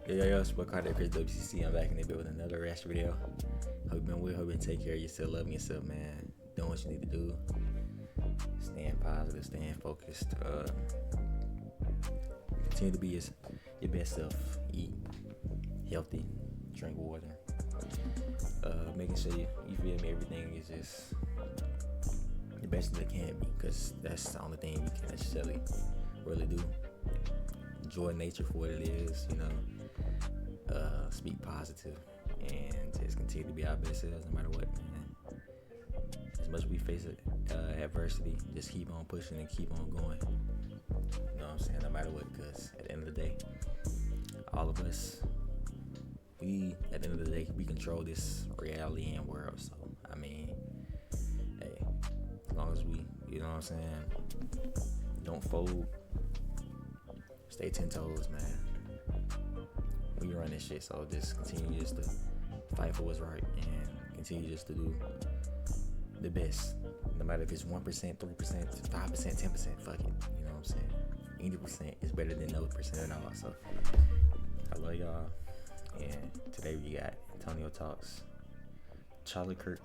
Yo, it's Chris WCC. I'm back in the bit with another rash video. Hope you been taking care of yourself, loving yourself, man. Doing what you need to do. Staying positive, staying focused. Continue to be your best self. Eat healthy, drink water. Making sure you feel me, everything is just the best that it can be, because that's the only thing we can necessarily really do. Enjoy nature for what it is, speak positive, and just continue to be our best selves no matter what, man. As much as we face adversity, just keep on pushing and keep on going. You know what I'm saying? No matter what, because at the end of the day, all of us, we control this reality and world. So, I mean, hey, as long as we, you know what I'm saying, don't fold, stay 10 toes, man. We run this shit, so just continue just to fight for what's right and continue just to do the best. No matter if it's 1%, 3%, 5%, 10%, fuck it. You know what I'm saying? 80% is better than no percent at all. So I love y'all. And today we got Antonio Talks, Charlie Kirk,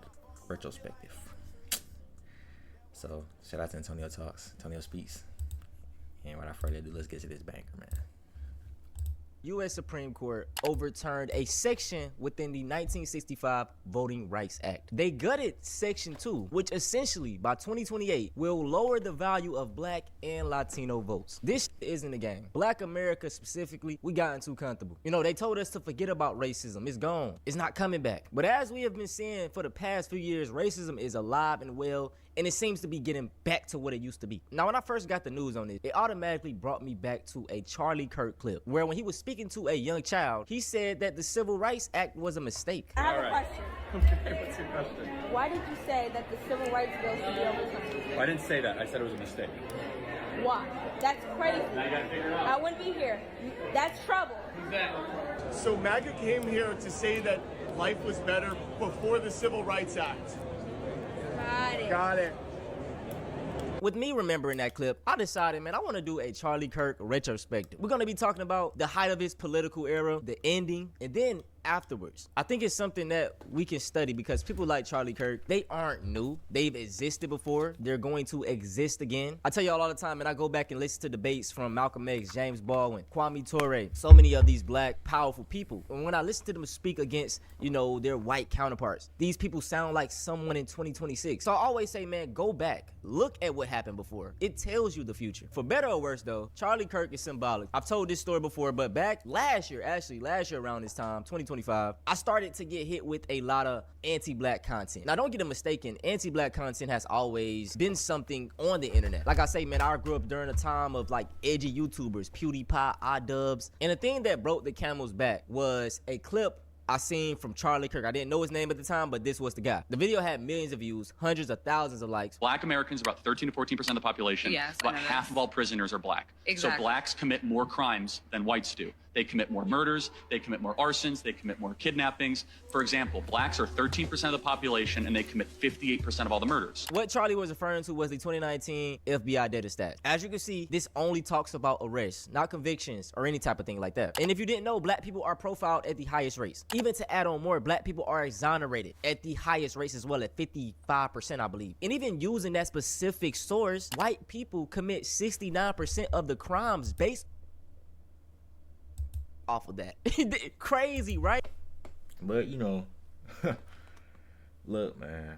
Retrospective. So shout out to Antonio Talks, Antonio Speaks. And without further ado, let's get to this banker, man. U.S. Supreme Court overturned a section within the 1965 Voting Rights Act. They gutted Section 2, which essentially, by 2028, will lower the value of Black and Latino votes. This isn't a game. Black America specifically, we gotten too comfortable. They told us to forget about racism. It's gone. It's not coming back. But as we have been seeing for the past few years, racism is alive and well, and it seems to be getting back to what it used to be. Now, when I first got the news on this, it automatically brought me back to a Charlie Kirk clip, where when he was speaking to a young child, he said that the Civil Rights Act was a mistake. I have a question. Okay, what's your question? Why did you say that the Civil Rights Bill should be overturned? Well, I didn't say that. I said it was a mistake. Why? That's crazy. Now you gotta figure it out. I wouldn't be here. That's trouble. So MAGA came here to say that life was better before the Civil Rights Act. Got it. With me remembering that clip, I decided, man, I want to do a Charlie Kirk retrospective. We're going to be talking about the height of his political era, the ending, and then afterwards. I think it's something that we can study, because people like Charlie Kirk, they aren't new. They've existed before. They're going to exist again. I tell y'all all the time, and I go back and listen to debates from Malcolm X, James Baldwin, Kwame Ture, so many of these black powerful people. And when I listen to them speak against, their white counterparts, these people sound like someone in 2026. So I always say, man, go back. Look at what happened before. It tells you the future. For better or worse, though, Charlie Kirk is symbolic. I've told this story before, but back last year around this time, 2025, I started to get hit with a lot of anti-black content. Now, don't get it mistaken, anti-black content has always been something on the internet. Like I say, man, I grew up during a time of like edgy YouTubers, PewDiePie, iDubbbz, and the thing that broke the camel's back was a clip I seen from Charlie Kirk. I didn't know his name at the time, but this was the guy. The video had millions of views, hundreds of thousands of likes. Black Americans are about 13 to 14% of the population. Yes, about half of all prisoners are black. Exactly. So blacks commit more crimes than whites do. They commit more murders, they commit more arsons, they commit more kidnappings. For example, blacks are 13% of the population and they commit 58% of all the murders. What Charlie was referring to was the 2019 FBI data stats. As you can see, this only talks about arrests, not convictions or any type of thing like that. And if you didn't know, black people are profiled at the highest rates. Even to add on more, black people are exonerated at the highest rates as well, at 55%, I believe. And even using that specific source, white people commit 69% of the crimes based off of that. Crazy, right? But look, man,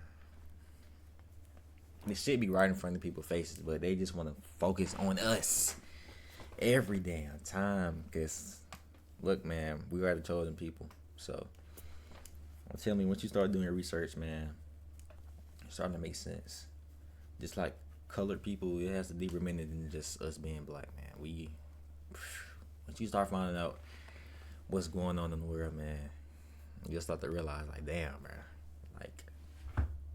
this shit be right in front of people's faces, but they just want to focus on us every damn time. Because look, man, we are the chosen people. So tell me, once you start doing your research, man, it's starting to make sense. Just like colored people, it has a deeper meaning than just us being black, man. Once you start finding out what's going on in the world, man, you'll start to realize, like, damn, bro, like,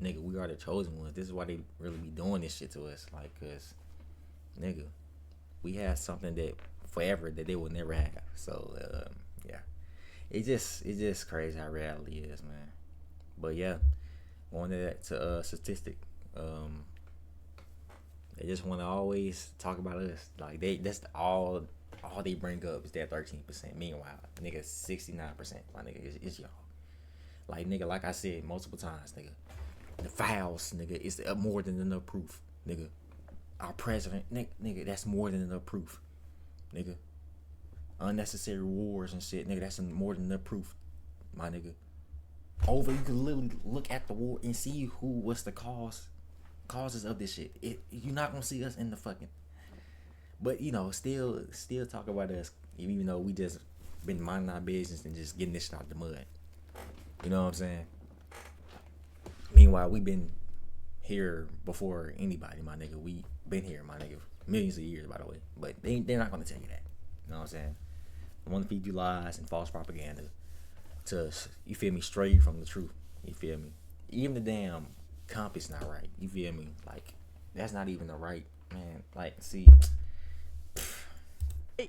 nigga, we are the chosen ones. This is why they really be doing this shit to us, like, cause, nigga, we have something that forever that they will never have. So, yeah, it's just crazy how reality is, man. But yeah, going to statistic, they just want to always talk about us, like that's all all they bring up is that 13%. Meanwhile, nigga, 69%. My nigga, it's y'all. Like, nigga, like I said multiple times, nigga, the files, nigga, is more than enough proof, nigga. Our president, nigga, that's more than enough proof, nigga. Unnecessary wars and shit, nigga, that's more than enough proof, my nigga. You can literally look at the war and see what's the causes of this shit. You're not gonna see us in the fucking, but you know, still talk about us, even though we just been minding our business and just getting this shit out the mud. You know what I'm saying? Meanwhile, we been here before anybody, my nigga. We been here, my nigga, millions of years, by the way. But they're not gonna tell you that. You know what I'm saying? They want to feed you lies and false propaganda to, you feel me, stray from the truth. You feel me? Even the damn compass not right. You feel me? Like, that's not even the right, man. Like, see.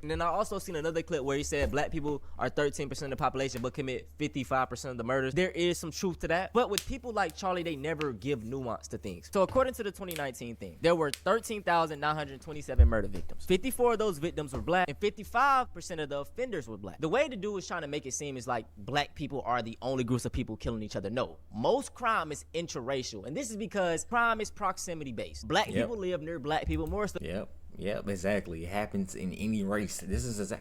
And then I also seen another clip where he said black people are 13% of the population but commit 55% of the murders. There is some truth to that. But with people like Charlie, they never give nuance to things. So according to the 2019 thing, there were 13,927 murder victims. 54 of those victims were black and 55% of the offenders were black. The way the dude was trying to make it seem is like black people are the only groups of people killing each other. No, most crime is interracial. And this is because crime is proximity based. Black people live near black people more so. Yep, exactly. It happens in any race. This is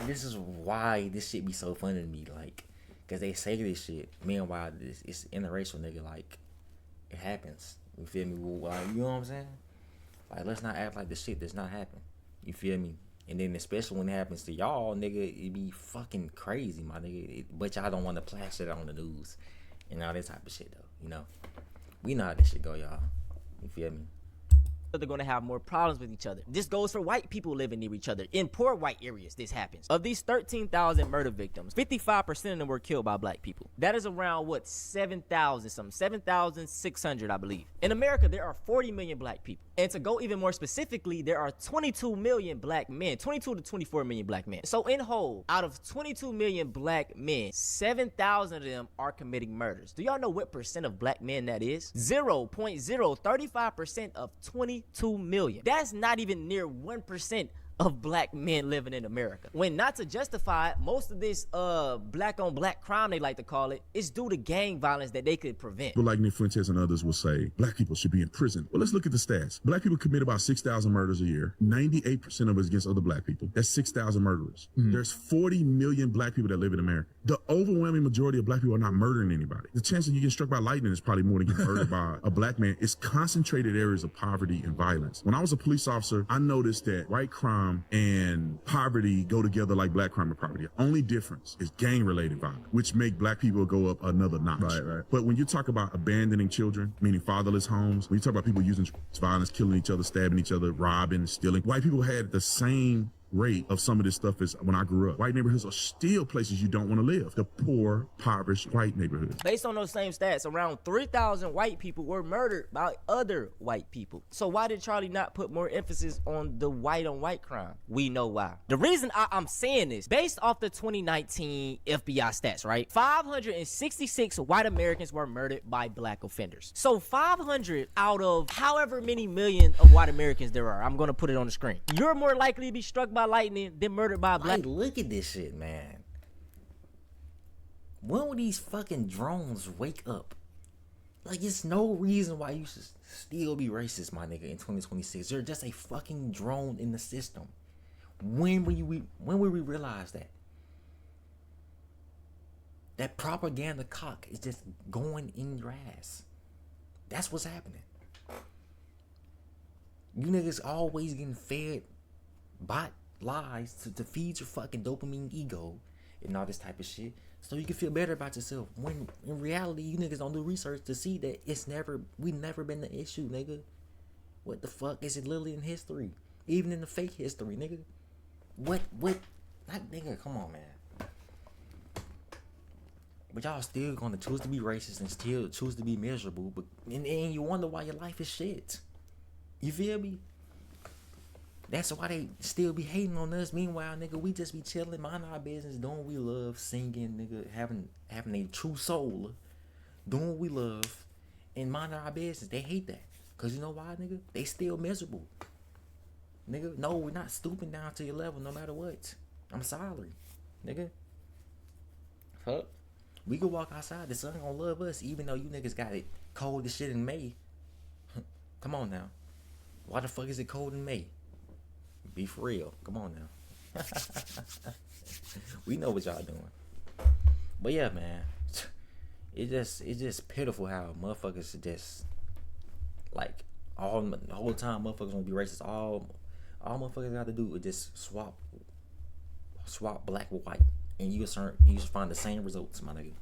this is why this shit be so funny to me, like, cause they say this shit. Meanwhile, it's interracial, nigga. Like, it happens. You feel me? Like, you know what I'm saying? Like, let's not act like this shit does not happen. You feel me? And then especially when it happens to y'all, nigga, it be fucking crazy, my nigga. But y'all don't want to plaster it on the news and all that type of shit, though. You know, we know how this shit go, y'all. You feel me? They're going to have more problems with each other. This goes for white people living near each other. In poor white areas, this happens. Of these 13,000 murder victims, 55% of them were killed by black people. That is around, what, 7,000 something, 7,600, I believe. In America, there are 40 million black people. And to go even more specifically, there are 22 million black men, 22 to 24 million black men. So in whole, out of 22 million black men, 7,000 of them are committing murders. Do y'all know what percent of black men that is? 0.035% of 22 million. That's not even near 1% of black men living in America. When not to justify it, most of this black on black crime, they like to call it, is due to gang violence that they could prevent. But like Nick Fuentes and others will say, black people should be in prison. Well, let's look at the stats. Black people commit about 6,000 murders a year. 98% of it is against other black people. That's 6,000 murderers. There's 40 million black people that live in America. The overwhelming majority of black people are not murdering anybody. The chance that you get struck by lightning is probably more than getting murdered by a black man. It's concentrated areas of poverty and violence. When I was a police officer, I noticed that white crime and poverty go together like black crime and poverty. The only difference is gang-related violence, which make black people go up another notch. Right. But when you talk about abandoning children, meaning fatherless homes, when you talk about people using violence, killing each other, stabbing each other, robbing, stealing, white people had the same rate of some of this stuff as when I grew up. White neighborhoods are still places you don't want to live. The poor, impoverished white neighborhoods. Based on those same stats, around 3,000 white people were murdered by other white people. So why did Charlie not put more emphasis on the white on white crime? We know why. The reason I'm saying this, based off the 2019 FBI stats, right? 566 white Americans were murdered by black offenders. So 500 out of however many million of white Americans there are, I'm going to put it on the screen. You're more likely to be struck by lightning than murdered by a black. Like, look at this shit, man. When will these fucking drones wake up? Like, it's no reason why you should still be racist, my nigga, in 2026. You're just a fucking drone in the system. When will we realize that? That propaganda cock is just going in your ass. That's what's happening. You niggas always getting fed bot lies to feed your fucking dopamine ego and all this type of shit so you can feel better about yourself, when in reality you niggas don't do research to see that we've never been the issue, nigga. What the fuck is it literally in history, even in the fake history, nigga? What like, nigga, come on, man. But y'all still gonna choose to be racist and still choose to be miserable, but and you wonder why your life is shit. You feel me? That's why they still be hating on us. Meanwhile, nigga, we just be chilling, minding our business, doing what we love, singing, nigga, having a true soul, doing what we love, and minding our business. They hate that. Cause you know why, nigga? They still miserable. Nigga, no, we're not stooping down to your level no matter what. I'm sorry, nigga. Fuck. We could walk outside, the sun gonna love us, even though you niggas got it cold as shit in May. Come on now. Why the fuck is it cold in May? Be for real. Come on now. We know what y'all doing. But yeah, man. It's just pitiful how motherfuckers just like the whole time motherfuckers gonna be racist. All motherfuckers got to do is just swap black with white, and you just find the same results, my nigga,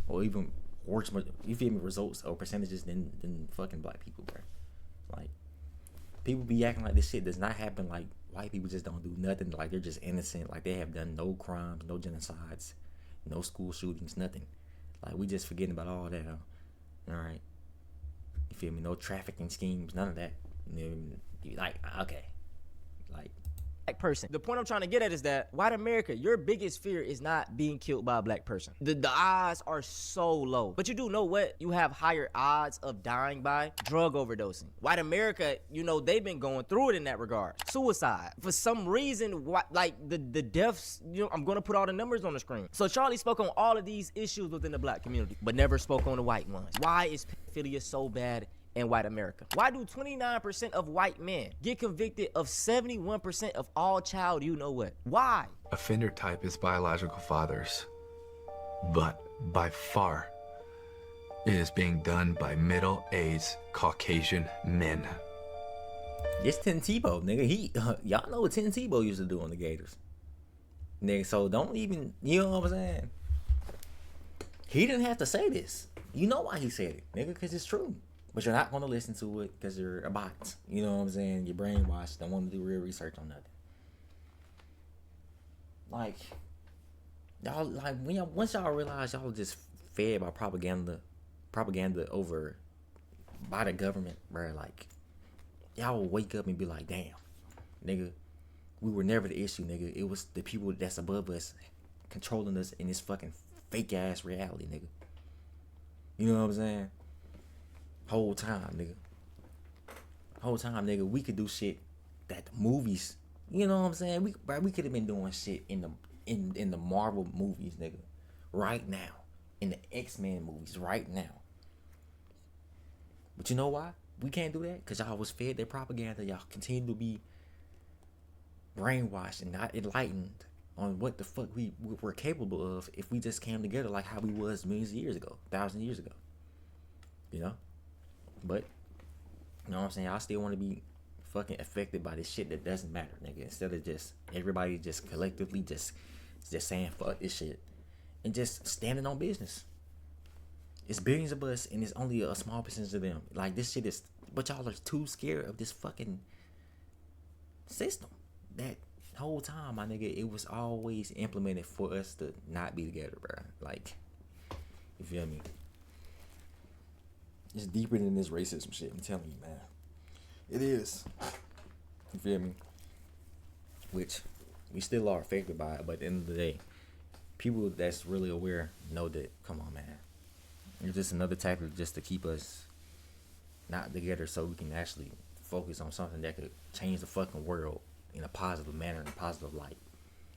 or even worse. You feel me? Results or percentages than fucking black people, bro. Like people be acting like this shit does not happen. Like white people just don't do nothing. Like they're just innocent. Like they have done no crimes, no genocides, no school shootings, nothing. Like we just forgetting about all that. Huh? All right. You feel me? No trafficking schemes, none of that. Like okay. Like black person. The point I'm trying to get at is that white America, your biggest fear is not being killed by a black person. The odds are so low. But you do know what you have higher odds of dying by? Drug overdosing. White America, you know, they've been going through it in that regard. Suicide. For some reason, like the deaths, you know, I'm gonna put all the numbers on the screen. So Charlie spoke on all of these issues within the black community, but never spoke on the white ones. Why is pedophilia so bad in white America? Why do 29% of white men get convicted of 71% of all child you know what? Why? Offender type is biological fathers, but by far it is being done by middle-aged Caucasian men. It's Tim Tebow, nigga. Y'all know what Tim Tebow used to do on the Gators, nigga. So don't even, you know what I'm saying? He didn't have to say this. You know why he said it, nigga? Because it's true. But you're not going to listen to it because you're a bot. You know what I'm saying? You're brainwashed. Don't want to do real research on nothing. Like, y'all, like, once y'all realize y'all just fed by propaganda over by the government, bro, like, y'all will wake up and be like, damn, nigga, we were never the issue, nigga. It was the people that's above us controlling us in this fucking fake ass reality, nigga. You know what I'm saying? Whole time, nigga, we could do shit that the movies, you know what I'm saying? We could have been doing shit in the Marvel movies, nigga, right now, in the X-Men movies, right now. But you know why we can't do that? Because y'all was fed their propaganda. Y'all continue to be brainwashed and not enlightened on what the fuck we're capable of if we just came together like how we was millions of years ago, 1,000 years ago, you know? But, you know what I'm saying? I still want to be fucking affected by this shit that doesn't matter, nigga. Instead of just everybody just collectively just saying fuck this shit and just standing on business. It's billions of us and it's only a small percentage of them. Like this shit is, but y'all are too scared of this fucking system. That whole time, my nigga, it was always implemented for us to not be together, bro. Like, you feel me? It's deeper than this racism shit, I'm telling you, man. It is. You feel me? Which we still are affected by it, but at the end of the day, people that's really aware know that, come on, man. It's just another tactic just to keep us not together so we can actually focus on something that could change the fucking world in a positive manner, in a positive light.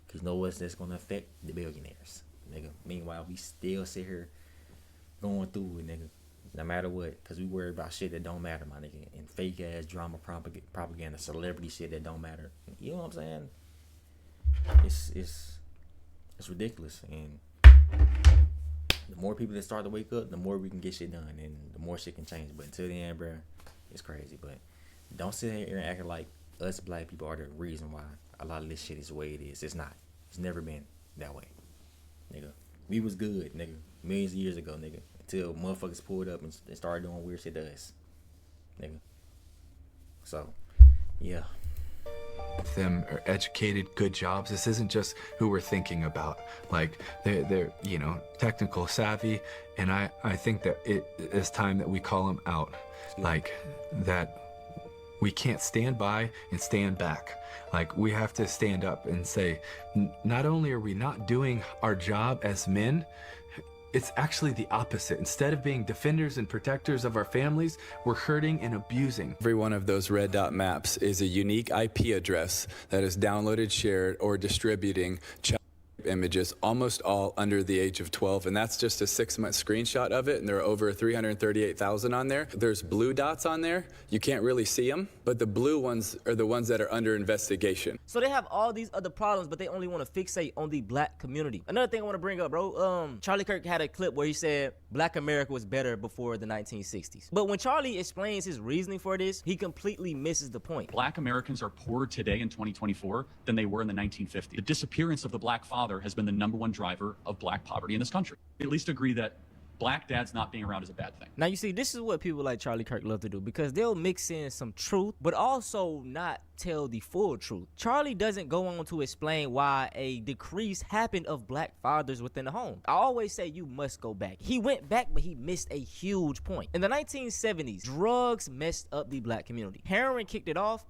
Because you know what's that's going to affect? The billionaires, nigga. Meanwhile, we still sit here going through it, nigga. No matter what, because we worry about shit that don't matter, my nigga, and fake ass drama propaganda, celebrity shit that don't matter. You know what I'm saying? It's ridiculous, and the more people that start to wake up, the more we can get shit done, and the more shit can change. But until then, bro, it's crazy. But don't sit here and act like us black people are the reason why a lot of this shit is the way it is. It's not. It's never been that way, nigga. We was good, nigga, millions of years ago, nigga. Until motherfuckers pulled up and started doing weird shit to us, nigga. So, yeah. Them are educated, good jobs. This isn't just who we're thinking about. Like they're you know, technical savvy, and I think that it is time that we call them out. Like that we can't stand by and stand back. Like we have to stand up and say, not only are we not doing our job as men, It's actually the opposite. Instead of being defenders and protectors of our families, we're hurting and abusing. Every one of those red dot maps is a unique IP address that is downloaded, shared, or distributing images, almost all under the age of 12, and that's just a 6-month screenshot of it, and there are over 338,000 on there. There's blue dots on there. You can't really see them, but the blue ones are the ones that are under investigation. So they have all these other problems, but they only want to fixate on the black community. Another thing I want to bring up, bro, Charlie Kirk had a clip where he said black America was better before the 1960s. But when Charlie explains his reasoning for this, he completely misses the point. Black Americans are poorer today in 2024 than they were in the 1950s. The disappearance of the black father has been the #1 driver of black poverty in this country. We at least agree that black dads not being around is a bad thing. Now, you see, this is what people like Charlie Kirk love to do, because they'll mix in some truth, but also not tell the full truth. Charlie doesn't go on to explain why a decrease happened of black fathers within the home. I always say you must go back. He went back, but he missed a huge point. In the 1970s, drugs messed up the black community. Heroin kicked it off.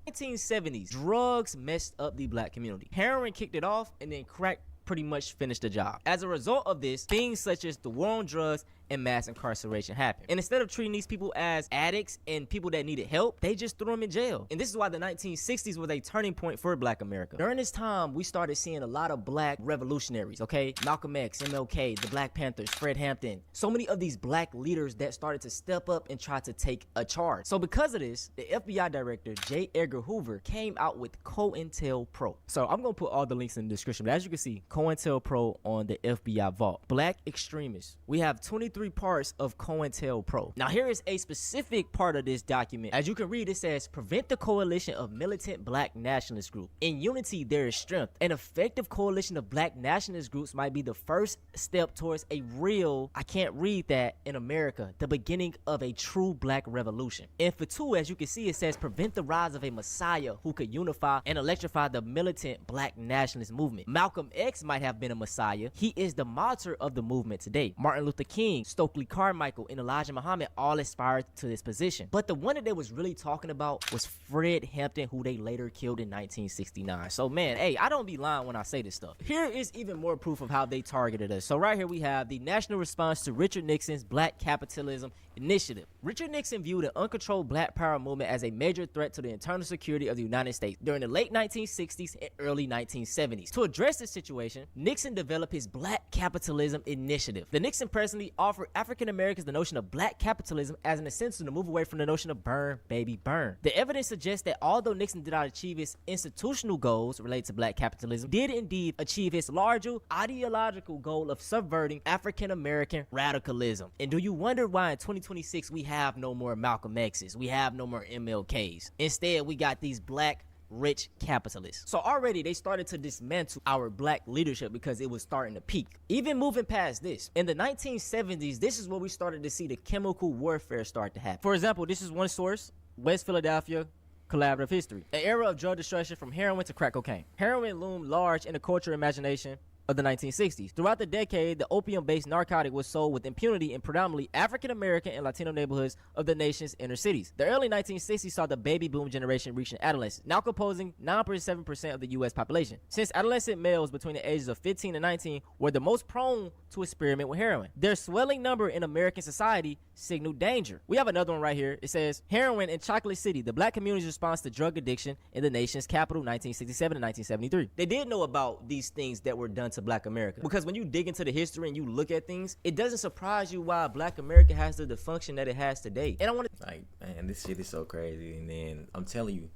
1970s, drugs messed up the black community. Heroin kicked it off, and then crack pretty much finished the job. As a result of this, things such as the war on drugs and mass incarceration happened. And instead of treating these people as addicts and people that needed help, they just threw them in jail. And this is why the 1960s was a turning point for black America. During this time, we started seeing a lot of black revolutionaries, okay? Malcolm X, MLK, the Black Panthers, Fred Hampton. So many of these black leaders that started to step up and try to take a charge. So because of this, the FBI director, J. Edgar Hoover, came out with COINTELPRO. So I'm gonna put all the links in the description. But as you can see, COINTELPRO on the FBI vault. Black extremists. We have 23 parts of COINTELPRO. Now here is a specific part of this document. As you can read, it says, prevent the coalition of militant black nationalist groups. In unity, there is strength. An effective coalition of black nationalist groups might be the first step towards a real, I can't read that, in America, the beginning of a true black revolution. And for 2, as you can see, it says, prevent the rise of a messiah who could unify and electrify the militant black nationalist movement. Malcolm X might have been a messiah. He is the martyr of the movement today. Martin Luther King, Stokely Carmichael, and Elijah Muhammad all aspired to this position. But the one that they was really talking about was Fred Hampton, who they later killed in 1969. So man, hey, I don't be lying when I say this stuff. Here is even more proof of how they targeted us. So right here we have the national response to Richard Nixon's Black Capitalism Initiative. Richard Nixon viewed the uncontrolled black power movement as a major threat to the internal security of the United States during the late 1960s and early 1970s. To address this situation, Nixon developed his Black Capitalism Initiative. The Nixon presidency offered African Americans the notion of black capitalism as an incentive to move away from the notion of burn, baby, burn. The evidence suggests that although Nixon did not achieve his institutional goals related to black capitalism, did indeed achieve his larger ideological goal of subverting African American radicalism. And do you wonder why in 2026 we have no more Malcolm X's, we have no more MLK's? Instead, we got these black rich capitalists. So already they started to dismantle our black leadership because it was starting to peak. Even moving past this, in the 1970s, this is where we started to see the chemical warfare start to happen. For example, this is one source, West Philadelphia Collaborative History, an era of drug destruction from heroin to crack cocaine. Heroin loomed large in the cultural imagination of the 1960s. Throughout the decade, the opium-based narcotic was sold with impunity in predominantly African-American and Latino neighborhoods of the nation's inner cities. The early 1960s saw the baby boom generation reaching adolescence, now composing 9.7% of the U.S. population. Since adolescent males between the ages of 15 and 19 were the most prone to experiment with heroin, their swelling number in American society signaled danger. We have another one right here. It says, heroin in Chocolate City, the black community's response to drug addiction in the nation's capital, 1967 and 1973. They did know about these things that were done to black America, because when you dig into the history and you look at things, it doesn't surprise you why black America has the dysfunction that it has today. And I want to, like, man, this shit is so crazy. And then I'm telling you,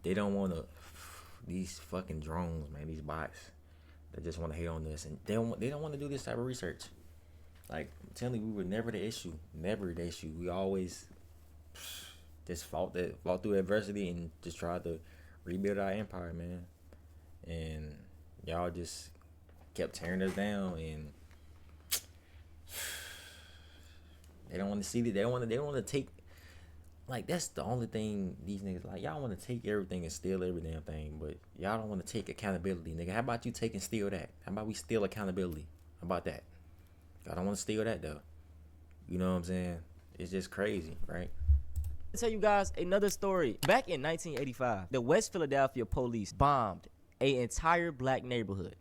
they don't want to, these fucking drones, man, these bots, they just want to hate on this, and they don't want to do this type of research. Like, I'm telling you, we were never the issue, we always just fought through adversity and just tried to rebuild our empire, man. And y'all just kept tearing us down, and they don't want to see that. They don't want to take, like, that's the only thing these niggas like. Y'all want to take everything and steal every damn thing, but y'all don't want to take accountability, nigga. How about you take and steal that? How about we steal accountability? How about that? Y'all don't want to steal that though. You know what I'm saying? It's just crazy, right? I'll tell you guys another story. Back in 1985, the West Philadelphia police bombed an entire black neighborhood.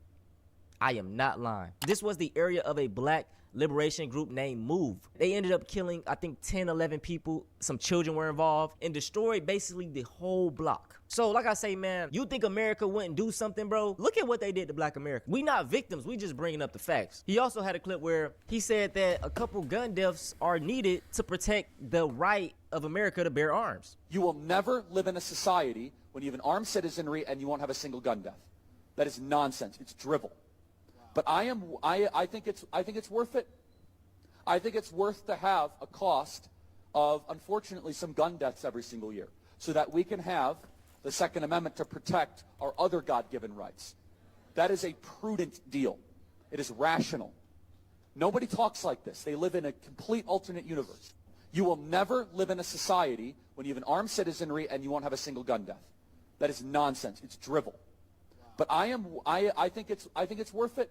I am not lying. This was the area of a black liberation group named Move. They ended up killing, I think, 10, 11 people. Some children were involved and destroyed basically the whole block. So like I say, man, you think America wouldn't do something, bro? Look at what they did to black America. We not victims. We just bringing up the facts. He also had a clip where he said that a couple gun deaths are needed to protect the right of America to bear arms. You will never live in a society when you have an armed citizenry and you won't have a single gun death. That is nonsense. It's drivel. But I think it's worth it. I think it's worth to have a cost of, unfortunately, some gun deaths every single year so that we can have the Second Amendment to protect our other God-given rights. That is a prudent deal. It is rational. Nobody talks like this. They live in a complete alternate universe. You will never live in a society when you have an armed citizenry and you won't have a single gun death. That is nonsense. It's drivel. But I think it's worth it.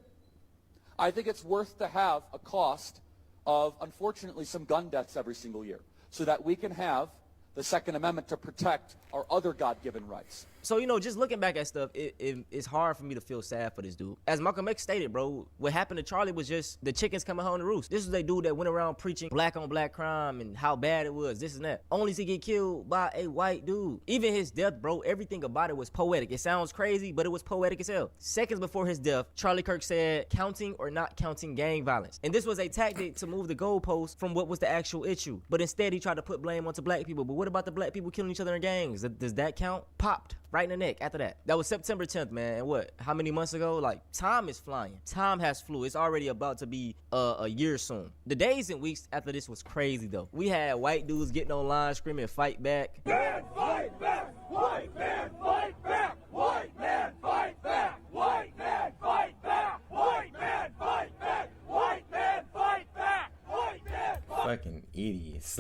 I think it's worth to have a cost of, unfortunately, some gun deaths every single year so that we can have the Second Amendment to protect our other God-given rights. So, you know, just looking back at stuff, it's hard for me to feel sad for this dude. As Malcolm X stated, bro, what happened to Charlie was just the chickens coming home to roost. This was a dude that went around preaching black on black crime and how bad it was, this and that, only to get killed by a white dude. Even his death, bro, everything about it was poetic. It sounds crazy, but it was poetic as hell. Seconds before his death, Charlie Kirk said, counting or not counting gang violence. And this was a tactic to move the goalpost from what was the actual issue. But instead, he tried to put blame onto black people. But what about the black people killing each other in gangs? Does that count? Popped right in the neck after that. That was September 10th, man. And what? How many months ago? Like, time is flying. Time has flew. It's already about to be a year soon. The days and weeks after this was crazy, though. We had white dudes getting online screaming, fight back. Man, fight back! White man, fight back! White man, fight back! White man, fight back! White man, fight back! White man, fight back! White man, fight back! Fucking idiots.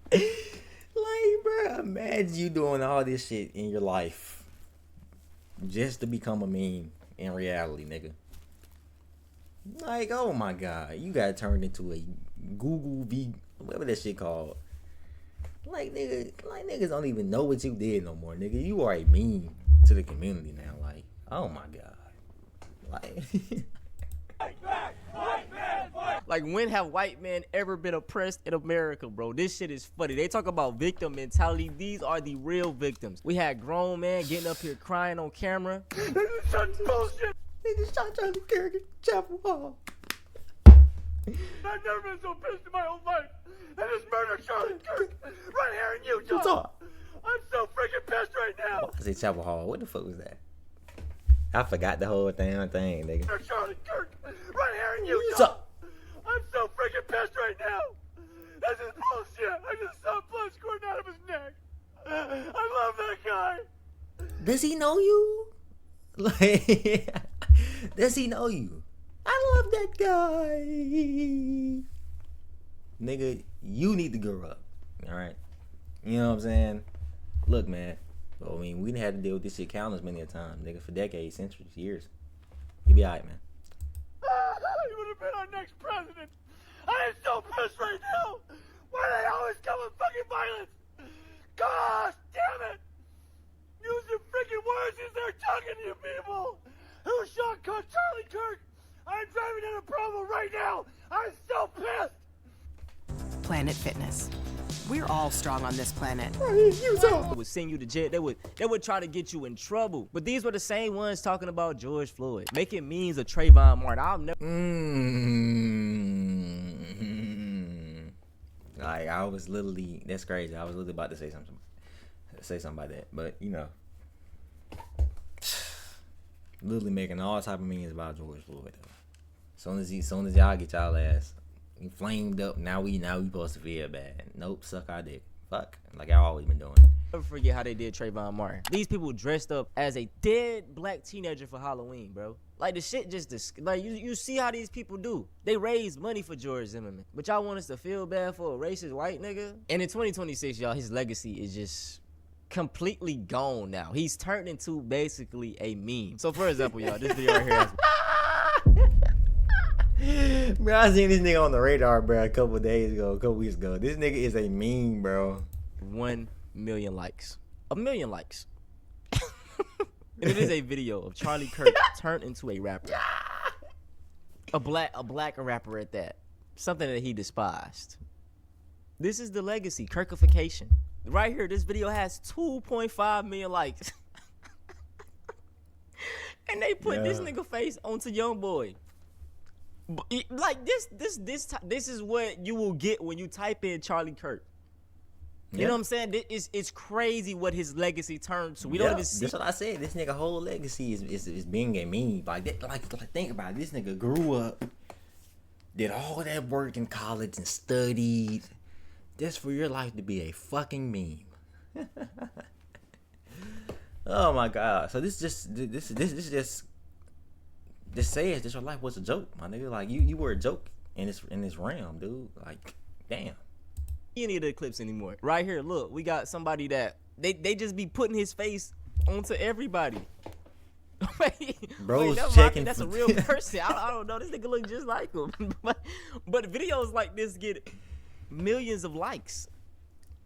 Like, bro, imagine you doing all this shit in your life just to become a meme in reality, nigga. Like, oh my god, you got turned into a Google V, whatever that shit called. Like, niggas don't even know what you did no more, nigga. You are a meme to the community now. Like, oh my god. Like, Fight back! White man, fight! Like, when have white men ever been oppressed in America, bro? This shit is funny. They talk about victim mentality. These are the real victims. We had grown men getting up here crying on camera. This is such bullshit! niggas shot Charlie Kirk in Chapel Hall. I've never been so pissed in my whole life. They just murdered Charlie Kirk right here in Utah. I'm so freaking pissed right now. I say Chapel Hall. What the fuck was that? I forgot the whole damn thing, nigga. Charlie Kirk right here in Utah. I'm so freaking pissed right now. This is bullshit. I just saw blood squirting out of his neck. I love that guy. Does he know you? Like, does he know you? I love that guy. Nigga, you need to grow up. Alright? You know what I'm saying? Look, man. I mean, we done had to deal with this shit countless many a time, nigga, for decades, centuries, years. You be alright, man. He would have been our next president. I am so pissed right now. Why do they always come with fucking violence? Gosh damn it. Use your freaking words as they're talking to you people. Who shot Charlie Kirk? I'm driving down a Provo right now. I'm so pissed. Planet Fitness. We're all strong on this planet. They would send you to jail. They would try to get you in trouble. But these were the same ones talking about George Floyd, making memes of Trayvon Martin. I'll never. Like, I was literally, that's crazy. I was literally about to say something about that, but you know, literally making all type of memes about George Floyd. Though. Soon as y'all get y'all ass flamed up, now we supposed to feel bad. Nope, suck our dick. Fuck, like I always been doing. Never forget how they did Trayvon Martin. These people dressed up as a dead black teenager for Halloween, bro. Like, the shit just, like, you see how these people do. They raise money for George Zimmerman, but y'all want us to feel bad for a racist white nigga? And in 2026, y'all, his legacy is just completely gone now. He's turned into basically a meme. So, for example, y'all, this video right here has... Bro, I seen this nigga on the radar, bro, a couple weeks ago. This nigga is a meme, bro. 1 million likes. 1 million likes. And it is a video of Charlie Kirk turned into a rapper. A black rapper at that. Something that he despised. This is the legacy, Kirkification. Right here, this video has 2.5 million likes. And they put this nigga face onto YoungBoy. Like this is what you will get when you type in Charlie Kirk. You know what I'm saying? It's crazy what his legacy turned to. We don't even see. That's what I said. This nigga whole legacy is being a meme. Like think about it. This nigga grew up, did all that work in college and studied, just for your life to be a fucking meme. Oh my god! So this just says that your life was a joke, my nigga. Like you were a joke in this realm, dude. Like, damn. Any of the clips anymore. Right here, look, we got somebody that they just be putting his face onto everybody. Bro's wait, checking. That's a real person. I don't know. This nigga look just like him. but videos like this get millions of likes.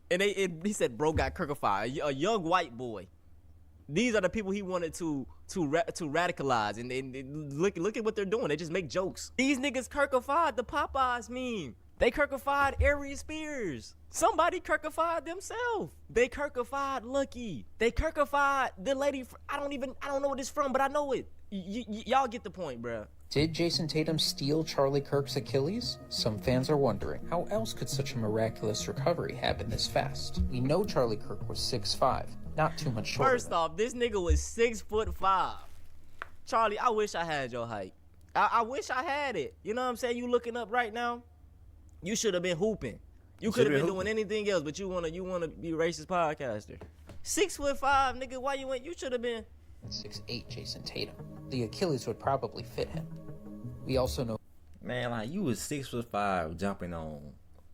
And he said, bro got Kirkified, a young white boy. These are the people he wanted to radicalize, and look at what they're doing. They just make jokes. These niggas Kirkified the Popeyes meme. They Kirkified Aries Spears. Somebody Kirkified themselves. They Kirkified Lucky. They Kirkified the lady. I don't know what it's from, but I know it. Y'all get the point, bruh. Did Jason Tatum steal Charlie Kirk's Achilles? Some fans are wondering, how else could such a miraculous recovery happen this fast? We know Charlie Kirk was 6'5", not too much shorter. First off, this nigga was 6'5". Charlie, I wish I had your height. I wish I had it. You know what I'm saying? You looking up right now? You should have been hooping. You could have been doing anything else, but you wanna be a racist podcaster. 6'5", nigga. Why you went? You should have been 6'8", Jason Tatum. The Achilles would probably fit him. We also know, man, like you was 6'5" jumping on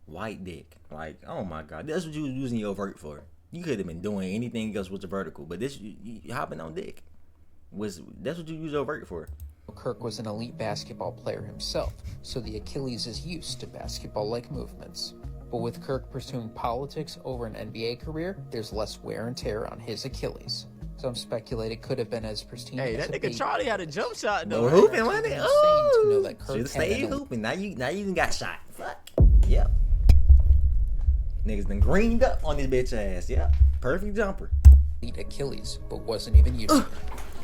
white dick. Like, oh my god, that's what you was using your vert for. You could have been doing anything else with the vertical, but this you hopping on dick that's what you use your vert for. Kirk was an elite basketball player himself, so the Achilles is used to basketball-like movements. But with Kirk pursuing politics over an NBA career, there's less wear and tear on his Achilles. Some speculate it could have been as pristine Hey, as that a nigga baby. Charlie had a jump shot though. No hooping, wasn't it? To know that Kirk Should've stayed had an hooping. Now you even got shot. Fuck. Yep. Niggas done greened up on this bitch ass. Yep. Perfect jumper. elite Achilles, but wasn't even using it.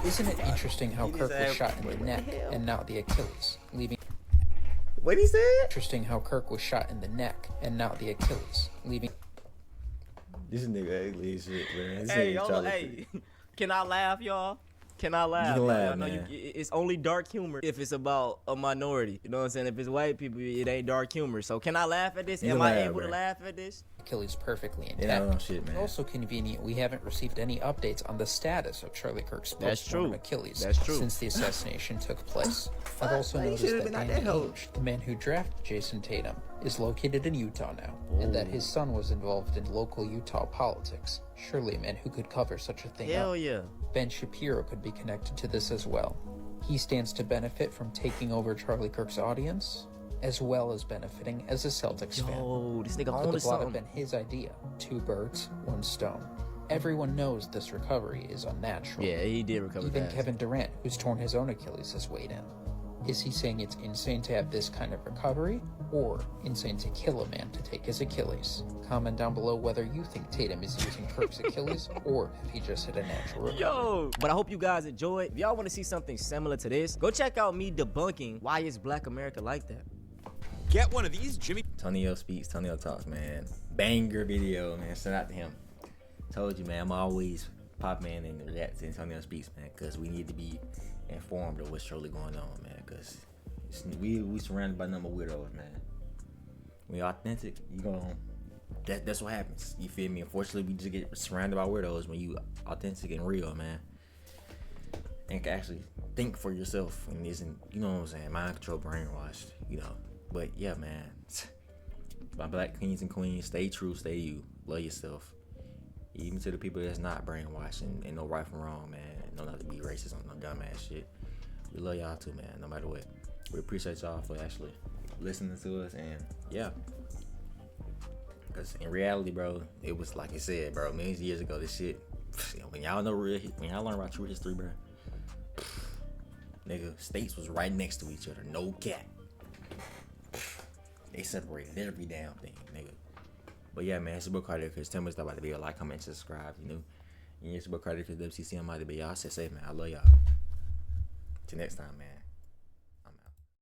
Isn't it interesting how Kirk was shot in the neck and not the Achilles, leaving... What he said? Interesting how Kirk was shot in the neck and not the Achilles, leaving... This nigga ugly as shit, man. Hey, can I laugh, y'all? Can I laugh? You can laugh, I know man. it's only dark humor if it's about a minority. You know what I'm saying? If it's white people, it ain't dark humor. So can I laugh at this? You Am can I laugh, able to bro. laugh at this? Achilles perfectly intact. Yeah, no shit, man. Also convenient, we haven't received any updates on the status of Charlie Kirk's That's postmortem true. Achilles That's true. since the assassination took place. I've also Man, you noticed should've that been out Danny that hoe. Ainge, the man who drafted Jason Tatum, is located in Utah now, and that his son was involved in local Utah politics. Surely a man who could cover such a thing Hell up. yeah. Ben Shapiro could be connected to this as well. He stands to benefit from taking over Charlie Kirk's audience, as well as benefiting as a Celtics fan. Yo, this nigga Could on the to plot have something. been his idea? 2 birds, 1 stone. Everyone knows this recovery is unnatural. Yeah, he did recover Even fast. Kevin Durant, who's torn his own Achilles, has weighed in. Is he saying it's insane to have this kind of recovery, or insane to kill a man to take his Achilles? Comment down below whether you think Tatum is using Kirk's Achilles, or if he just hit a natural recovery. Yo, but I hope you guys enjoyed. If y'all want to see something similar to this, go check out me debunking why is Black America like that. Get one of these, Jimmy. Tonio speaks, Tonio talks, man. Banger video, man. Shout out to him. Told you, man. I'm always pop man and react to Tonio speaks, man, because we need to be informed of what's truly going on, man. Because we surrounded by a number of weirdos, man. We authentic, you gonna. That's what happens. You feel me? Unfortunately, we just get surrounded by weirdos when you authentic and real, man. And can actually think for yourself and isn't, you know what I'm saying, mind control, brainwashed, you know. But yeah, man. My black kings and queens, stay true, stay you. Love yourself. Even to the people that's not brainwashed and no right from wrong, man. No not to be racist on no dumbass shit. We love y'all too, man, no matter what. We appreciate y'all for actually listening to us, and yeah. Because in reality, bro, it was like I said, bro, millions of years ago, this shit When y'all learn about true history, bro, nigga, states was right next to each other, no cap. They separated every damn thing, nigga. But yeah, man, it's your boy Carter. Cause tell me what's about to be a like, comment, subscribe, you know. And it's your boy Carter. Cause WCC, I'm about to be y'all. Stay safe, man. I love y'all. Till next time, man.